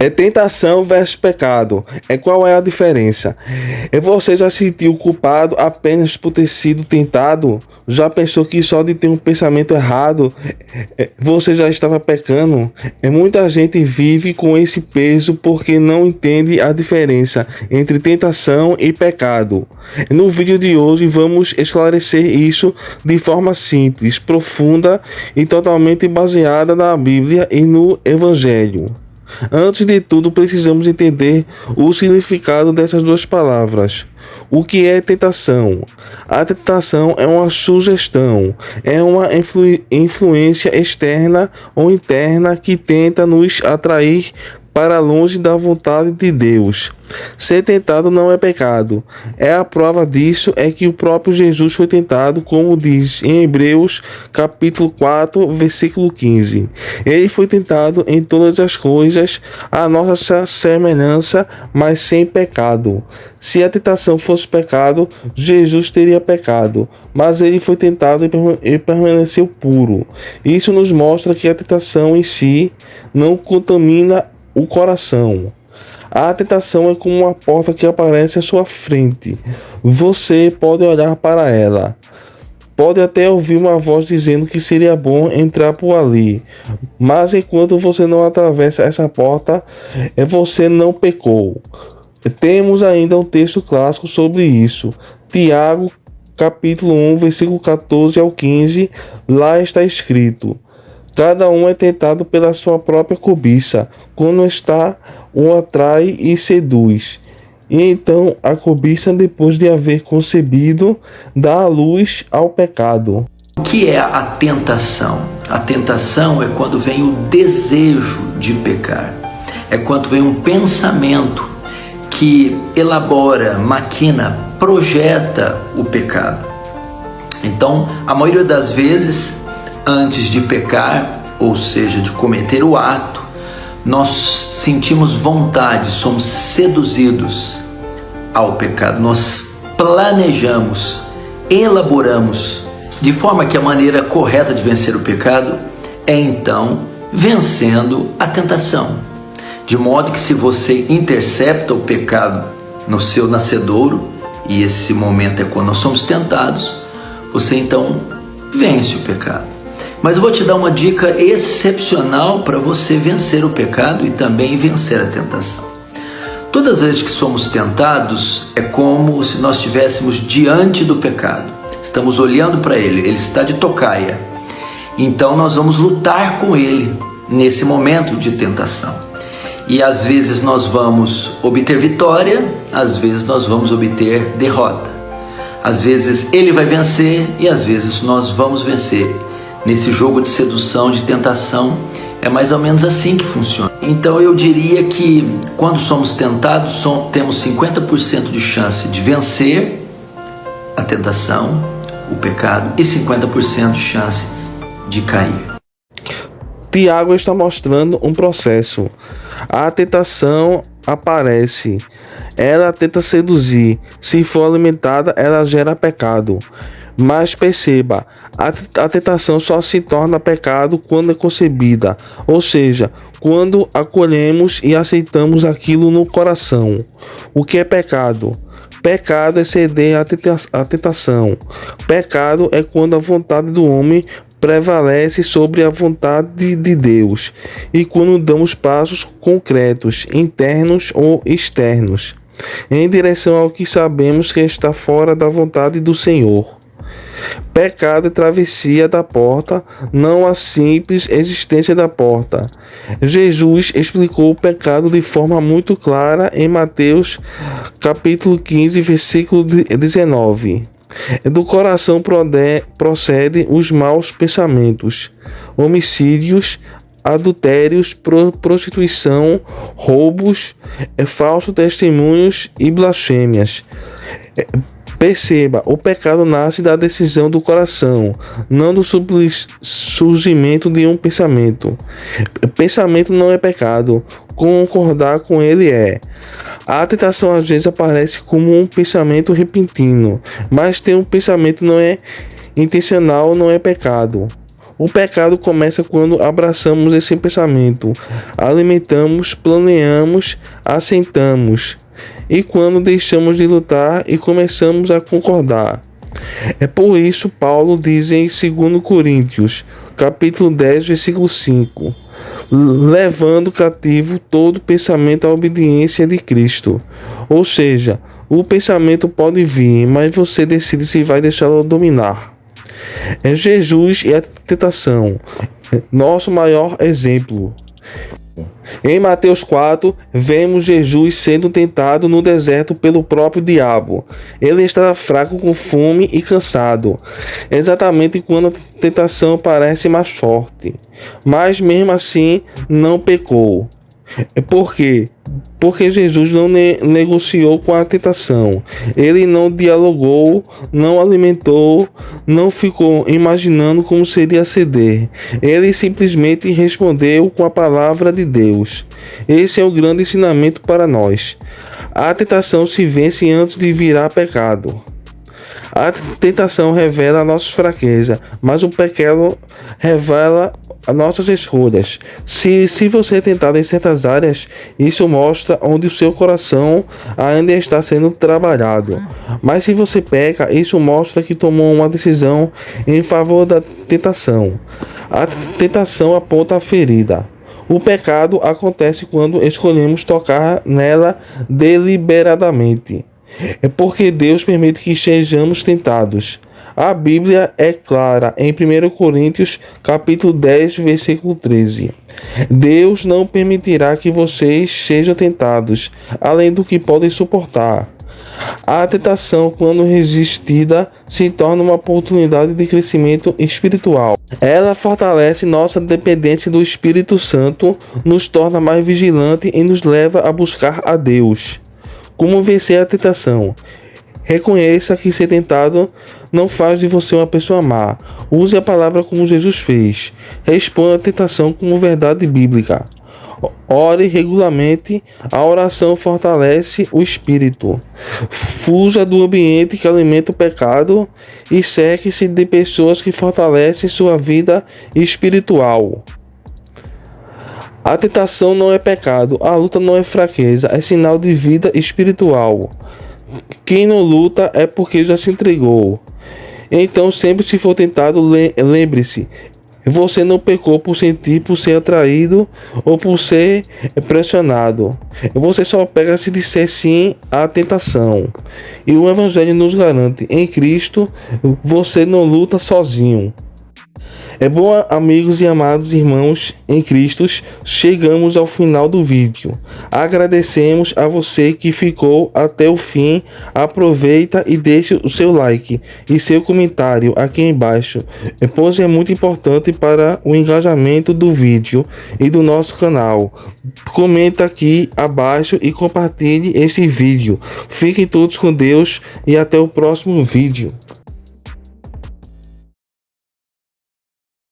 É tentação versus pecado. Qual é a diferença? Você já se sentiu culpado apenas por ter sido tentado? Já pensou que só de ter um pensamento errado, você já estava pecando? Muita gente vive com esse peso porque não entende a diferença entre tentação e pecado. No vídeo de hoje vamos esclarecer isso de forma simples, profunda e totalmente baseada na Bíblia e no Evangelho. Antes de tudo, precisamos entender o significado dessas duas palavras. O que é tentação? A tentação é uma sugestão, é uma influência externa ou interna que tenta nos atrair para longe da vontade de Deus. Ser tentado não é pecado. A prova disso é que o próprio Jesus foi tentado, como diz em Hebreus capítulo 4, versículo 15. Ele foi tentado em todas as coisas, a nossa semelhança, mas sem pecado. Se a tentação fosse pecado, Jesus teria pecado, mas ele foi tentado e permaneceu puro. Isso nos mostra que a tentação em si não contamina o coração. A tentação é como uma porta que aparece à sua frente. Você pode olhar para ela. Pode até ouvir uma voz dizendo que seria bom entrar por ali. Mas enquanto você não atravessa essa porta, você não pecou. Temos ainda um texto clássico sobre isso. Tiago, capítulo 1, versículo 14 ao 15. Lá está escrito: cada um é tentado pela sua própria cobiça, quando o atrai e seduz. E então a cobiça, depois de haver concebido, dá a luz ao pecado. O que é a tentação? A tentação é quando vem o desejo de pecar. É quando vem um pensamento que elabora, maquina, projeta o pecado. Então, a maioria das vezes, antes de pecar, ou seja, de cometer o ato, nós sentimos vontade, somos seduzidos ao pecado. Nós planejamos, elaboramos, de forma que a maneira correta de vencer o pecado é então vencendo a tentação. De modo que se você intercepta o pecado no seu nascedouro, e esse momento é quando nós somos tentados, você então vence o pecado. Mas eu vou te dar uma dica excepcional para você vencer o pecado e também vencer a tentação. Todas as vezes que somos tentados, é como se nós estivéssemos diante do pecado. Estamos olhando para ele, ele está de tocaia. Então nós vamos lutar com ele nesse momento de tentação. E às vezes nós vamos obter vitória, às vezes nós vamos obter derrota. Às vezes ele vai vencer e às vezes nós vamos vencer. Nesse jogo de sedução, de tentação, é mais ou menos assim que funciona. Então eu diria que quando somos tentados, temos 50% de chance de vencer a tentação, o pecado, e 50% de chance de cair. Tiago está mostrando um processo. A tentação aparece. Ela tenta seduzir. Se for alimentada, ela gera pecado. Mas perceba, a tentação só se torna pecado quando é concebida, ou seja, quando acolhemos e aceitamos aquilo no coração. O que é pecado? Pecado é ceder à tentação. Pecado é quando a vontade do homem prevalece sobre a vontade de Deus e quando damos passos concretos, internos ou externos, em direção ao que sabemos que está fora da vontade do Senhor. Pecado é travessia da porta, não a simples existência da porta. Jesus explicou o pecado de forma muito clara em Mateus capítulo 15, versículo 19. Do coração procedem os maus pensamentos, homicídios, adultérios, prostituição, roubos, falsos testemunhos e blasfêmias. Perceba, o pecado nasce da decisão do coração, não do surgimento de um pensamento. Pensamento não é pecado, concordar com ele é. A tentação às vezes aparece como um pensamento repentino, mas ter um pensamento não é intencional, não é pecado. O pecado começa quando abraçamos esse pensamento, alimentamos, planeamos, assentamos, e quando deixamos de lutar e começamos a concordar. É por isso Paulo diz em 2 Coríntios, capítulo 10, versículo 5, levando cativo todo pensamento à obediência de Cristo. Ou seja, o pensamento pode vir, mas você decide se vai deixá-lo dominar. É Jesus e a tentação, nosso maior exemplo. Em Mateus 4, vemos Jesus sendo tentado no deserto pelo próprio diabo. Ele estava fraco, com fome e cansado, exatamente quando a tentação parece mais forte. Mas mesmo assim não pecou. Por quê? Porque Jesus não negociou com a tentação. Ele não dialogou, não alimentou, não ficou imaginando como seria ceder. Ele simplesmente respondeu com a palavra de Deus. Esse é o grande ensinamento para nós. A tentação se vence antes de virar pecado. A tentação revela a nossa fraqueza, mas o pecado revela as nossas escolhas. Se você é tentado em certas áreas, isso mostra onde o seu coração ainda está sendo trabalhado. Mas se você peca, isso mostra que tomou uma decisão em favor da tentação. A tentação aponta a ferida. O pecado acontece quando escolhemos tocar nela deliberadamente. É porque Deus permite que sejamos tentados. A Bíblia é clara em 1 Coríntios capítulo 10, versículo 13. Deus não permitirá que vocês sejam tentados, além do que podem suportar. A tentação, quando resistida, se torna uma oportunidade de crescimento espiritual. Ela fortalece nossa dependência do Espírito Santo, nos torna mais vigilantes e nos leva a buscar a Deus. Como vencer a tentação? Reconheça que ser tentado não faz de você uma pessoa má. Use a palavra como Jesus fez. Responda a tentação como verdade bíblica. Ore regularmente. A oração fortalece o espírito. Fuja do ambiente que alimenta o pecado e cerque-se de pessoas que fortalecem sua vida espiritual. A tentação não é pecado, a luta não é fraqueza, é sinal de vida espiritual. Quem não luta é porque já se entregou. Então, sempre que for tentado, lembre-se, você não pecou por ser atraído ou por ser pressionado. Você só pega se disser sim à tentação. E o Evangelho nos garante, em Cristo, você não luta sozinho. É bom, amigos e amados irmãos em Cristo, chegamos ao final do vídeo. Agradecemos a você que ficou até o fim. Aproveita e deixe o seu like e seu comentário aqui embaixo, pois é muito importante para o engajamento do vídeo e do nosso canal. Comenta aqui abaixo e compartilhe este vídeo. Fiquem todos com Deus e até o próximo vídeo.